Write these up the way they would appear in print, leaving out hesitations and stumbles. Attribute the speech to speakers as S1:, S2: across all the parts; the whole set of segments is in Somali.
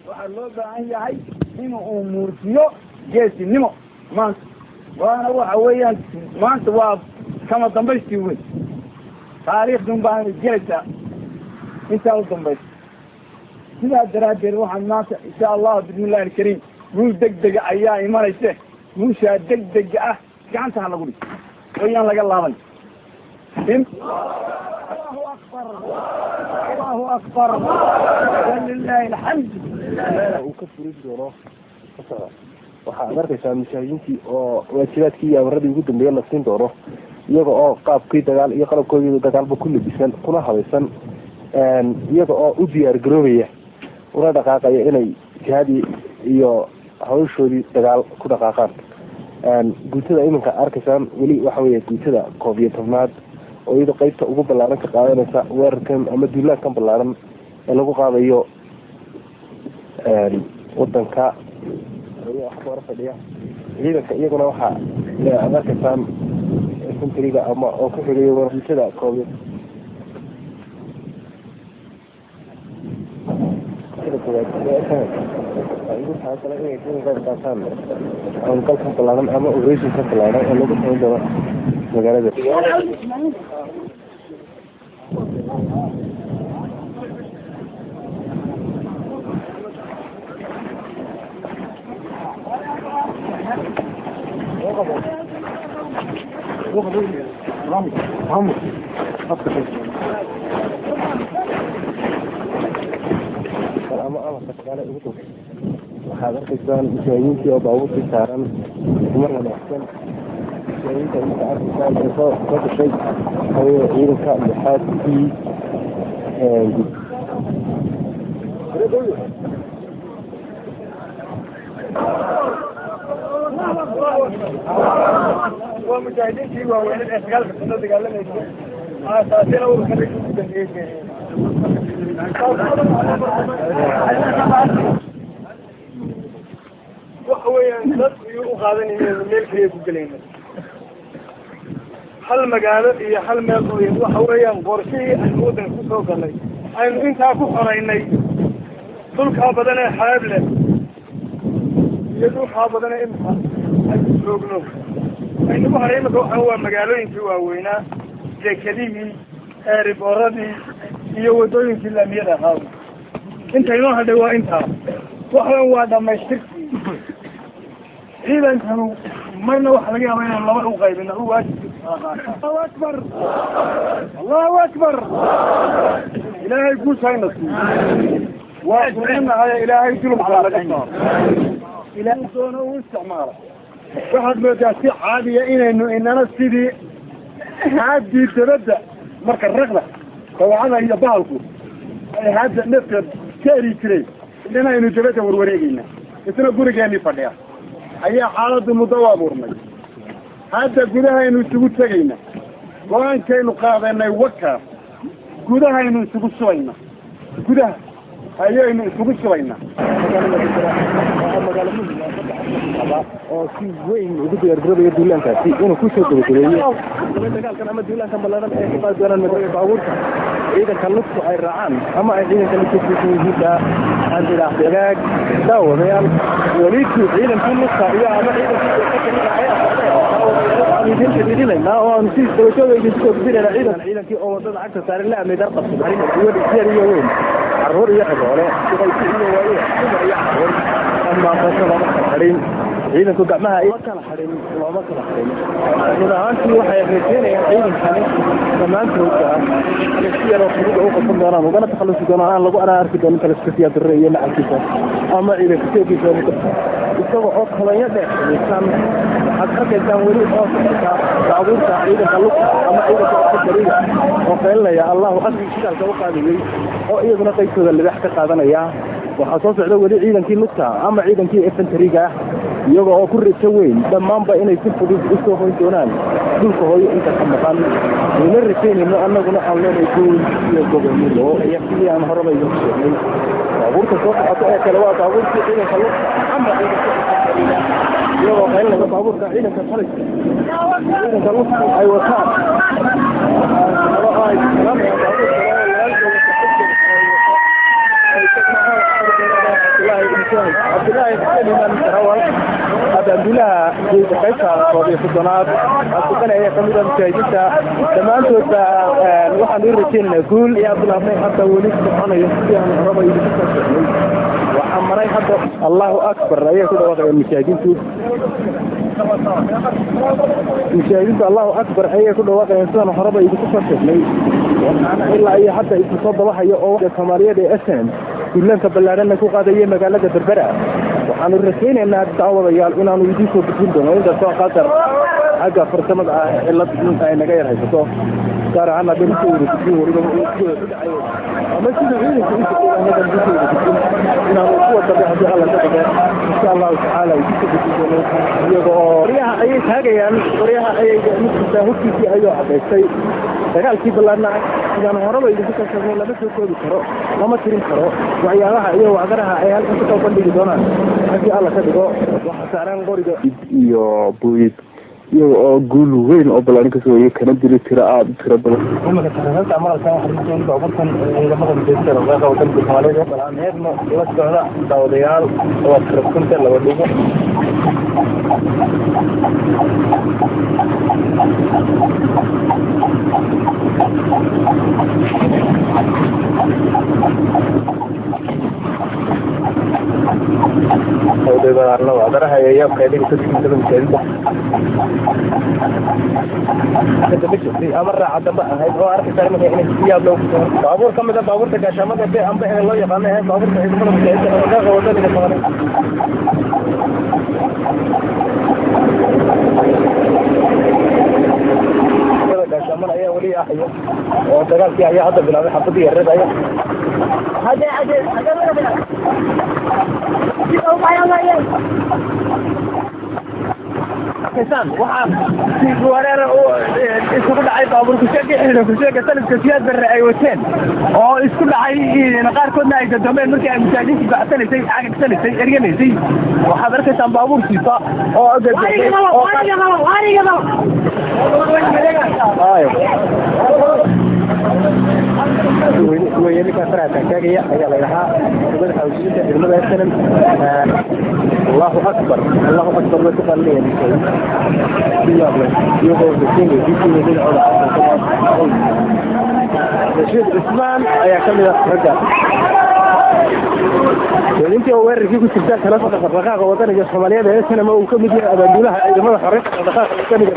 S1: waxaa loo baahan yahay inuu muujiyo geesinimo maanta waana waxa weeyaan maanta waa kama dambaystii weyn taariikhdun baan gelaysaa intaa u dambaysa sidaa daraaddeed waxaan maanta insha allahu bismillahi alkariim guul degdega ayaa imanayse guushaa degdega ah gacanta ha lagu dhig wayaan laga laaban allahu akbar allahu akbar walilahi alxamd
S2: uu ka furi doono waxaad arkaysaa masaajiintii oo waajibaadkii iyo amaradii ugu dambeeya la siin doono iyaga oo qaabkii dagaal iyo qalabkoodii dagaalba ku labisan kuna habaysan iyaga oo u diyaar garoobaya una dhaqaaqaya inay jihaadii iyo hawshoodii dagaal ku dhaqaaqaan guutada iminka arkaysaan weli waxa weeye guutada 11aad oo iyada qaybta ugu ballaaran ka qaadanaysa weerarkan ama duulaankan ballaaran ee lagu qaadayo wadanka fadhiya ciidanka iyaguna waxaa aad arkaysaan infantryga ama oo ku xigaya guutada howlgalkan balaaran ama operatiinka balaaran oo lagu samayn doono magaalada waxaad arkaysaan masaajiintii oo baabuurtii saaran dumar wanaagsan masaajiinta inta arkaysaan ee soo gashay hawee ciidanka lixaadkii
S1: waa mujaahidiintii waaweyned ee sagaalka sano dagaalamaysa aasaasina ururkan ugu dambeeyey waxa weeyaan dad iyo u qaadanayeen meel kaliya ku gelayna hal magaalo iyo hal meel oo waxa weeyaan qorshihii aynu waddanka kusoo galnay aynu intaa ku xoraynay dhulkaa badan ee xaab leh iyo dhulkaa badan ee imika aynu joogno aynu ku haray imika waxaan waa magaalooyinkii waaweynaa dekedihii eeriboradii iyo wadooyinkii laamiyada ahaa inta inoo hadhay waa intaa waxaan waa dhamaystirkii ciidankanu marna waxa laga yaaba inaan laba u qaybino u waajib allahu akbar allahu akbar ilaahay guushayna siiyo waa ducinahay ilaahay dulumka laga saaro ilaahay doona u isticmaala waxaad moodaa si caadiya inaynu inana sidii haadii dabadda marka raqda dawacada iyo bahalku ay hadda nafteed ka eri jireen inaynu dabadda warwareegayna isna gurigeenii fadhiya ayaa xaaladdu muddo u abuurnay hadda gudahaynu isugu tegayna go-aankaynu qaadanay wakaas gudahaynu isugu subayna gudaha ayaynu isugu subayna
S2: oo si weyn ugu diyaargaroobayo duulaankaasi inuu kusoo gabagabeeyo dagaalkan ama duulaankan ballaaran ee ka qaadi doonaan magaalada baabuurta ciidanka lugtu ay raacaan ama ay ciidanka lugtu kuusan yihiinba aan idhaahdo agaag daawadayaal weliku ciidankii lugta iyo ama ciidankiidinayna oo aan si dabajooga kusoo gudbinayna ciidankii oo wadada cagta saaran la amnidar qabto yar iyo weyn caruur iyo xiroole duqaysi iyo waaye dumar iyo caruur ama qasho lama kala harin ciidanku gacmaha ay kala harin looma kala harin run ahaantii waxay rajeynayaan ciidankani dhammaantooda si yaroo fudud u qabsan doonaan ugana takhalusi doonaan aan lagu arki doonin kala iskasiyaa darre iyo nacabkiisa ama ciidanka seegiisa isagoo oo kabanyo dheexsan waxaad arkaysaan weli oo socota baabuurta ciidanka lugta ama ciidanka asariga oo qeelinaya allahu qadri shidaalka u qaadayay oo iyaguna qaybtooda libax ka qaadanaya waxaa soo socda weli ciidankii lugta ama ciidankii infantryga iyaga oo ku rajo weyn dhammaanba inay si fudud usoo hoyn doonaan dhulka hooyo inta ka maqan wayna rajaynayno annaguna aan leenay guul iyo gobonimo iyo sidii aan horeba idin sheegnay baabuurta soo socota ee kale waa baabuurtii ciidanka lugta ama ciidanka infantryga iyagoo qeelinaya baabuurka ciidanka xaliska ciidanka lugta ay wataan ay cabdillaahi xuseen imaan sarawal abaanduulaha qaybta koob iyo soddonaad asugan ayaa kamid ah mujaahidiinta dhammaantoodba waxaan u rajeynaynaa guul ayaa bilaabnay hadda weli soconayo si aan horaba idinku soo socnay waxaa maray hadda allahu akbar ayay ku dhawaaqayaan mujaahidiintu allahu akbar ayay ku dhawaaqayaan sidaan horaba idinku soo sheegnay waxaana ilaa iyo hadda isu soo dabahayo oo Soomaaliyeed ee SN duulaanka ballaadhan ku qaadayay magaalada Berbera waxaanu rajaynaynaa daawadayaal inaanu idin soo gudbin doono inta soo qadar xagga farsamada ah ee la ay naga yar haysato gaar ahaan hadii uu ku wariyo ama sidoo ciidanka inta anaga inaanu ku wada hadii alla ka tago insha Allah ta'ala idinku gudbin doono iyagoo wariyaha ayay taagayaan wariyaha ayay midkiisa hubkiisii ayuu cadaystay dagaalkii ballaadna sidaan horaba idinku soo sheegnay lama soo koobi karo lama tirin karo waxyaabaha iyo wacdaraha ay halkan ku soo bandhigi doonaan hadii alla ka dhigo waxa saaran qoriga iyo buuyid iyo guul weyn oo ballaadhan ka soo yeey kana diri tira aad tira badan umaka taxaanta amarka xarunta baaburtan ciidamada midaysan oo wadanka Soomaaliya balaaneedna la socda dawadayaal oo karabtunta laba dhigo hawdada alla wadaraha ayaa qaydin ka tirsan midaysan هذا بيجي أمر عدبة هاي هو أركي سالمة يعني سياب لو بابور كم ده بابور تكاشمة ده أم بين الله يقامه هاي بابور تهيب كله مجهز ده غوطة من الثمانية هذا كاشمة أيه ولي أحيو وتقال في أيه هذا بلا حفظي الرد أيه هذا كسان وحاب في ورير isku dhacay baaburku sheegay sanadka siyaad bar ay wateen oo isku dhacay qaar koodna ay dadameen markii ay mujaahidiintu bactanaysay xaaqsanaysay erganaysay waxaad arkaysaa baabuur siifa oo ويلي كثرة تكاجية هي لها وبين حوجية المدة السنة الله أكبر الله أكبر وتقال لي يقول بسيني بسيني بين علا رشيد عثمان أي كم رجع وانت وين رجيكوا تبدأ ثلاثة دقائق وطني الصومالية ده سنة ما وكم يجي أبدولها إذا ما حريت دقائق وطني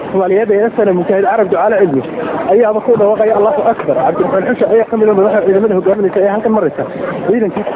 S2: الصومالية ده سنة مشاهد عرب على علمي أي أبو خود وقع الله أكبر عبد الرحمن حشة أي كم يوم راح إذا منه قبل شيء هل كم مرة إذا كيف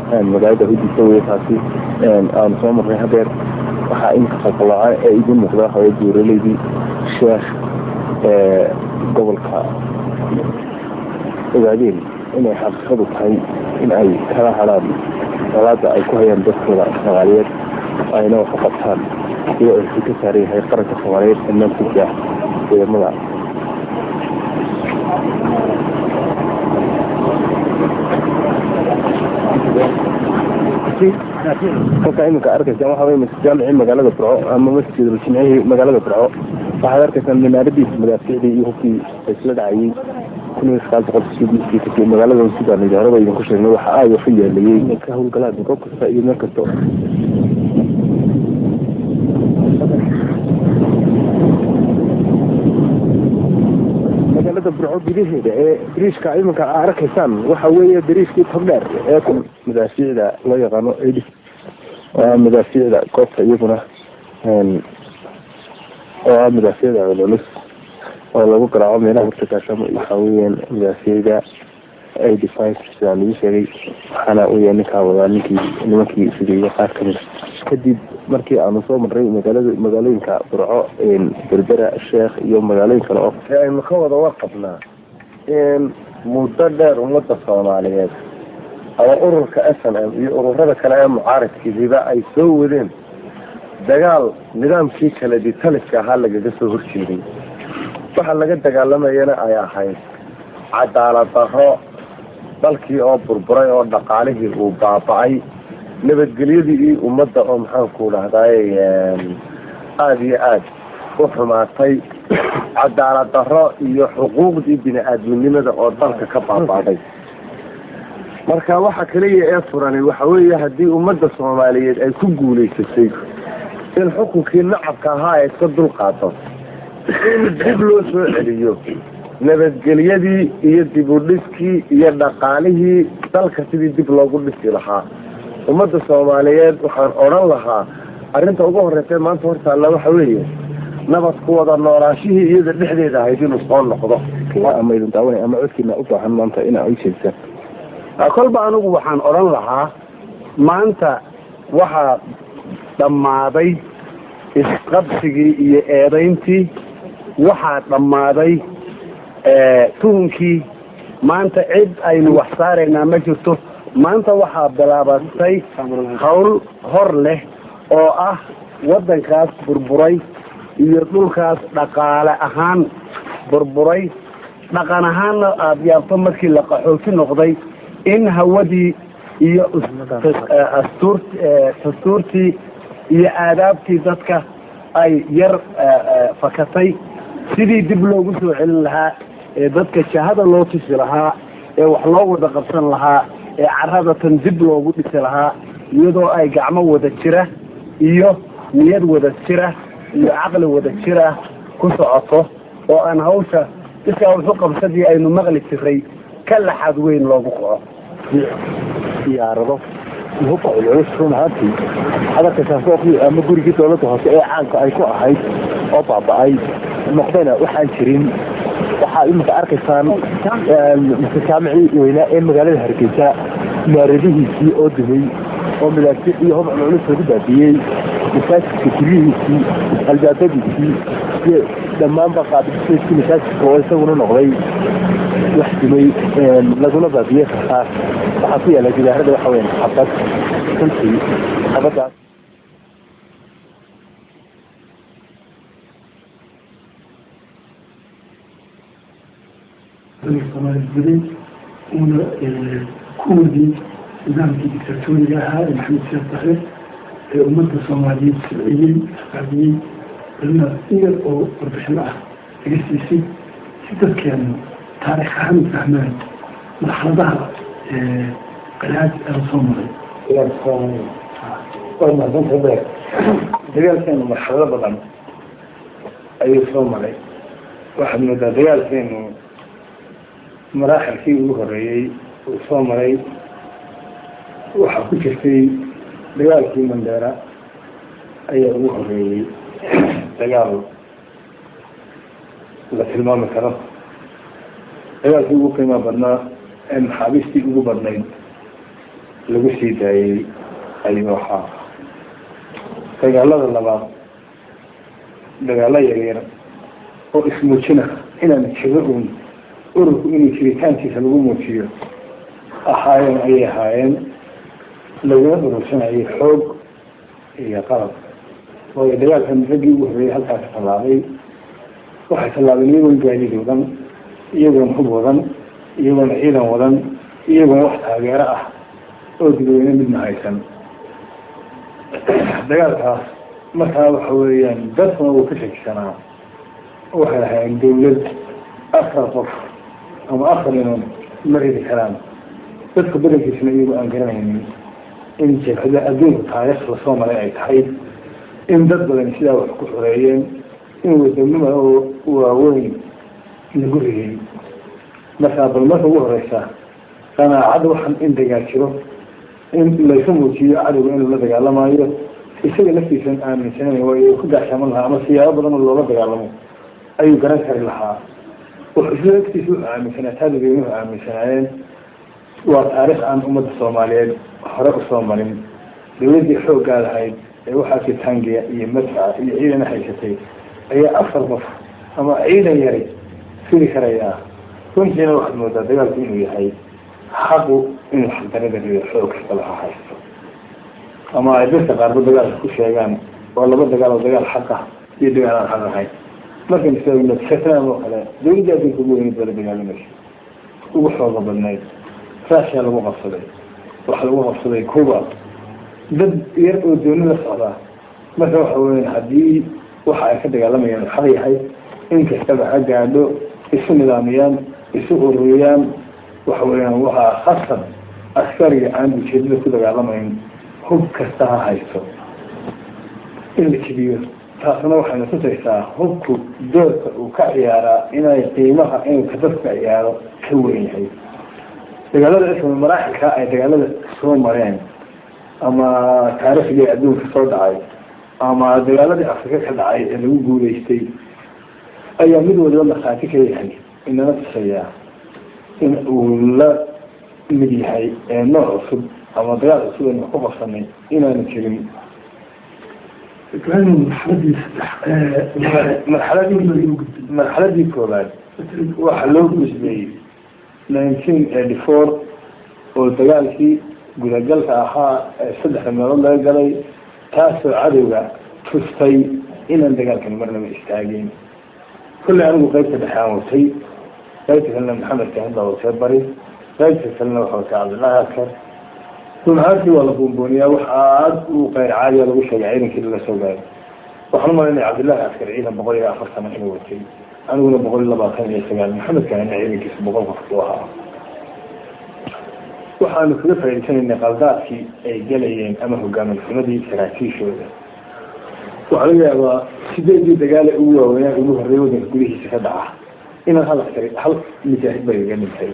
S2: magaalada hudisa way taasi aan soo marnay hadeer waxaa inka qalqalaa ee idin muuqda hawada duuraleydii sheekh gobolka ogaadeen inay xaqiiqadu tahay in ay kala hadhaan salaada ay ku hayaan dadkooda Soomaaliyeed ayna wax qabtaan iyo ay ka saareen hay qaranka Soomaaliyeed ammaankiisa ciidamada halka imika arkaysan waxa weeye jaamicii magaalada Burco ama masjidka Jimcaha magaalada Burco waxaad arkaysan minaaradiisa madaaficdii iyo hubkii isla dhacayay كل خالد قصدي في مجال الوسيط عن الجهرباء ينقش إنه حقائق وفية اللي كهو الجلاد نقول كفاية مركزه مجالات برعوب بريه ده بريش كعيم كعرك حسام وحويه بريش كي تبلر يكون مدافع ده لا يغنو إيدي مدافع ده كوفة يبونه مدافع ده ولا نص والله بكرة عمرنا مرتكشم يحاولين مدافع أي دفاع يعني شيء أنا ويا نكاو ذلك نمكي في الوقت كذي markii aanu soo marray magaalooyinka burco berbera sheekh iyo magaalooyin kale oo aynu ka wada warqabnaa muddo dheer ummadda soomaaliyeed ama ururka SNM iyo ururada kale ee mucaaradkiiba ay soo wadeen dagaal nidaamkii kala ditaliska ahaa lagaga soo horjeeday waxa laga dagaalamayana ay ahayd cadaalad darro dalkii oo burburay oo dhaqaalihii uu baaba'ay nabadgelyadii ummadda oo maxaanku dhahdaay aada iyo aad u xumaatay cadaalad darro iyo xuquuqdii bini-aadminimada oo dalka ka baaba'day marka waxa kaliya ee furani waxa weeye haddii ummadda soomaaliyeed ay ku guulaysatay in xukunkii nacabka ahaa ay iska dulqaato in dib loo soo celiyo nabadgelyadii iyo dib u dhiskii iyo dhaqaalihii dalka sidii dib loogu dhisi lahaa ummadda soomaaliyeed waxaan odhan lahaa arrinta ugu horreysay maanta hortaalla waxa weeye nabad ku wada noolaashihii iyada dhexdeeda ahayd inuu soo noqdo ama idin daawanay ama codkiina u baahan maanta inaa u jeedsan
S1: kolba anigu waxaan odhan lahaa maanta waxaa dhammaaday isqabsigii iyo eedayntii waxaa dhammaaday tuhunkii maanta cid aynu wax saaraynaa ma jirto maanta waxaa bilaabatay hawl hor leh oo ah waddankaas burburay iyo dhulkaas dhaqaale ahaan burburay dhaqan ahaanna aada yaabto markii la qaxooti noqday in hawadii iyo dastuurtii iyo aadaabtii dadka ay yar fakatay sidii dib loogu soo celin lahaa ee dadka jahada loo tusi lahaa ee wax loo wada qabsan lahaa ee caradatan dib loogu dhisi lahaa iyadoo ay gacmo wada jira iyo niyad wada jira iyo caqli wada jira ku socoto oo aan hawsha iskaa wuxu qabsadii aynu maqli jiray ka laxad weyn loogu qaco
S2: diyaarado hubka culculus run ahaantii hadalka sooqii ama gurigii dowladda hoose ee caanka ay ku ahayd oo baaba'ay noqdayna waxaan jirin waxaa imika arkaysaan jaamicii weynaa ee magaalada Hargeysa maaradihiisii oo dumay oo milaasii iyo hub culculus lagu baabiyey masaajidka guryihiisii albaabadiisii iyo dhammaanba qaabkiisii masaajidka oo isaguna noqday wax dumay laguna baabiyey khasaar waxaa ku yaala gidaarada waxa weeyaan xabad runtii xabadaas
S3: الصومالي كودي نظام ديكتاتوري لها محمد سيد طاهر أمة الصوماليين السبعيين الشعبيين لما سير أو ربحنا السيسي ستة كانوا تاريخ أهم فهمان مرحلتها قلعات الصومالي
S1: قلعات الصومالي والله دونت هباك ديال كانوا مرحلة بضم أي صومالي واحد من ديال كانوا مراحل فيه وهريي وصومالي waxaa ku jirtay dagaalkii Mandera ayaa ugu horeeyay dagaal la tilmaami karo dagaalkii ugu qiimo badnaa ee maxaabiistii ugu badnayd lagu sii daayay ayuu ahaa dagaalada labaad dagaalo yaryar oo ismuujina inaan jiro ururku inuu jiritaankiisa lagu muujiyo ahaayeen ayay ahaayeen laguna urursanayay xoog iyo qalab waayo dagaalkan raggii ugu horreeyay halkaas tallaabay waxay tallaabeen iyagoon gaadiid wadan iyagoon hub wadan iyagoon ciidan wadan iyagoon wax taageero ah oo dadweyne midna haysan dagaalkaas markaa waxa weeyaan dadkuna uu ka shakisanaa waxay ahaayeen dawlad afar qof ama afar inon ma ridi karaan dadka badankiisna iyagoo aan garanaynin in jabhada adduunka taariikh lasoo maray ay tahay in dad badan sidaa wax ku xoreeyeen in wadamada oo waaweyn lagu rigay markaa bal marka ugu horeysa qanaacad waxan in dagaal jiro in laysu muujiyo cadowga in lala dagaalamayo isaga laftiisan aaminsanayn waayo ku gaashaman lahaa ama siyaabo badan oo loola dagaalamo ayuu garan kari lahaa wuxuu isla laftiisa wuxuu aaminsanaa taadagay wuxuu aaminsanaayeen waa taariikh aan ummadda soomaaliyeed hore usoo marin dawladdii xooggaa lahayd waxaasi taangiya iyo madfaca iyo ciidan haysatay ayaa afar qof ama ciidan yari fili karayaa runtiina waxaad moodaa dagaalku inuu yahay xaqu inuu xaqdarada iyo xoog kala haysto ama ay dadka qaarba dagaalka ku sheegaan oo laba dagaal oo dagaal xaq ah iyo dagaal aan xaq ahayn markan isaguna Vietnam oo kale dowladda adduunka ugu weyn baa dagaalamay ugu xooga badnayd raasha lagu qabsaday waxa lagu qabsaday Cuba dad yar oo dooni la socda marka waxa weyn haddii waxa ay ka dagaalamayaan xaq yahay in kastaba ha gaadho isu nidaamiyaan isu ururiyaan waxa weeyaan waxa khasab askariga aan ujeedada ku dagaalamayn hub kasta ha haysto in la jibiyo taasna waxayna tusaysaa hubku doorka uu ka ciyaaraa inay qiimaha inuu ka dadka ciyaaro ka weyn yahay dagaalada isla maraaxilka ay dagaalada soo mareen ama taariikhda adduunka soo dhacay ama dagaaladii Afrika ka dhacay ee lagu guuleystay ayaa mid waliba markhaati ka yahay inana tusaya in uu la mid yahay nooc cusub ama dagaal cusub aynu ku qabsanay inaanu jirin marxaladii koobaad waxa loo gudbay 1984 oo dagaalkii gudagalka ahaa 3 meelood laga galay taasoo cadowga tustay inaan dagaalkan marnaba istaagin kulli anigu qaybta dhaxaan watay qaybta kalena maxamed kahanda watay bari qaybta kalena waxa watay cabdullaahi askar runtii waa la buunbuuniyaa waxaad uu qayr caadi lagu sheegay ciidankii laga soo gaaray waxaan malaynayaa cabdullaahi askar ciidan 104 sano inuu watay aniguna 129 maxamed kahanda ciidankiisa 100 qof uu ahaa waxaanu kaga faa'iideysanaynaa qaldaadkii ay galayeen ama hogaaminnimadii saraakiishooda waxaa laga yaabaa sideedii dagaale ugu waaweynaa ugu horreeyay waddanka gudihiisa ka dhaca inaan hal mujaahid bay iga dhintay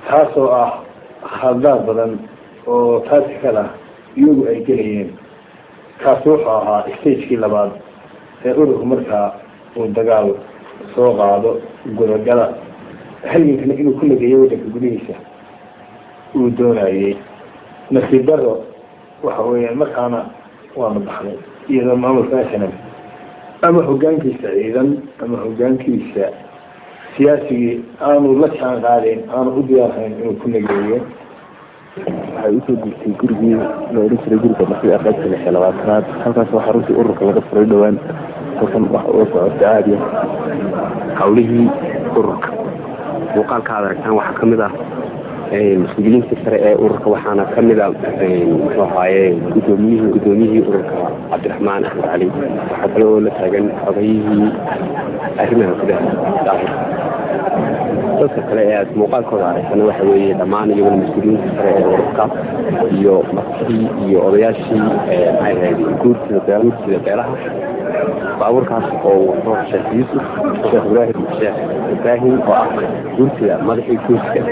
S1: taasoo ah khaldaad badan oo tactical ah iyagu ay gelayeen kaasi wuxuu ahaa stagekii labaad ee ururku markaa uu dagaal soo qaado gudagala halgankana inuu ku nageeyo waddanka gudihiisa uu doonayay nasiib daro waxa weeyaan markaana waanu baxnay iyadoo maamulka SNM ama hogaankiisa ciidan ama hogaankiisa siyaasigii aanu la jaan qaadayn aanu u diyaarhayn inuu ku nageeyo
S2: waxay usoo gurtay gurigii la odhan jiray guriga markii qaybta 16aad halkaas waxaa runtii ururka laga furay dhowaan halkan wax oo socota caadi ah hawlihii ururka muuqaalka aad aragtaan waxaa ka mid ah مسؤولينta sare ee ururka waxaana ka mid ah muxuu ahaaye gudoomiyihii ururka Cabdiraxmaan Axmed Cali waxa kale oo la taagan xogayihii arrimaha gudaha dadka kale ee muuqaalkooda aragtana waxa weeye dhammaan iyaguna mas'uuliyiinta sare ee ururka iyo markii iyo odayaashii ay ahayd guurtida beelaha baaburkaas oo wuxuu Sheekh Yuusuf Sheekh Ibrahim oo ah guurtida madaxii guurtida